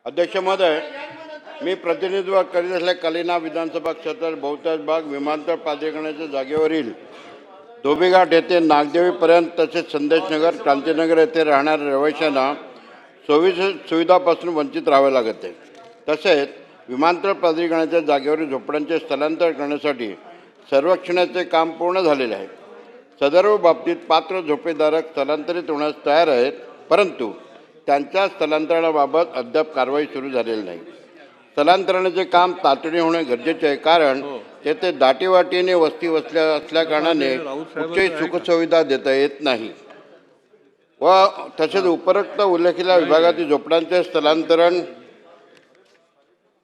अध्यक्ष महोदय, मी प्रतिनिधित्व करीत असलेल्या कलिना विधानसभा क्षेत्रात बहुतांश भाग विमानतळ प्राधिकरणाच्या जागेवरील धोबीघाट येथे नागदेवीपर्यंत तसेच संदेशनगर क्रांतीनगर येथे राहणाऱ्या रहिवाशांना सुविधापासून वंचित राहावे लागत आहे। तसेच विमानतळ प्राधिकरणाच्या जागेवरील झोपड्यांचे स्थलांतर करण्यासाठी सर्वेक्षणाचे काम पूर्ण झालेले आहे। सदर्भ बाबतीत पात्र झोपेधारक स्थलांतरित होण्यास तयार आहेत, परंतु त्यांच्या स्थलांतरणाबाबत अद्याप कारवाई सुरू झालेली नाही। स्थलांतरणाचे काम तातडीने होणे गरजेचे आहे, कारण तेथे दाटीवाटीने वस्ती असल्या कारणाने कुठल्याही सुखसुविधा देता येत नाही व तसेच उपरोक्त उल्लेखिलेल्या विभागातील झोपड्यांचे स्थलांतरण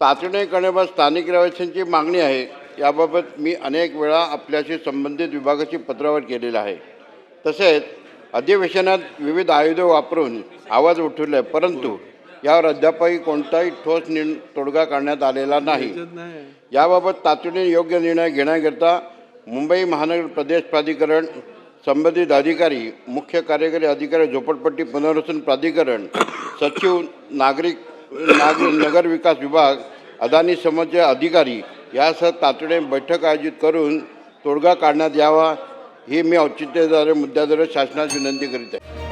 तातडीने करण्याबाबत स्थानिक रहिवाशांची मागणी आहे। याबाबत मी अनेक वेळा आपल्याशी संबंधित विभागाची पत्रावर केलेला आहे। तसेच अधिवेशनात विविध आयुधे वापरून आवाज उठवले, परंतु यावर अद्यापही कोणताही ठोस तोडगा काढण्यात आलेला नाही। याबाबत तातडीने योग्य निर्णय घेण्याकरिता मुंबई महानगर प्रदेश प्राधिकरण, संबंधित अधिकारी, मुख्य कार्यकारी अधिकारी, झोपडपट्टी पुनर्वसन प्राधिकरण, सचिव, नगर विकास विभाग, अदानी समूहाचे अधिकारी यासह तातडीने बैठक आयोजित करून तोडगा काढण्यात यावा, ही मी औचित्यद्वारे मुद्द्याद्वारे शासनास विनंती करीत आहे।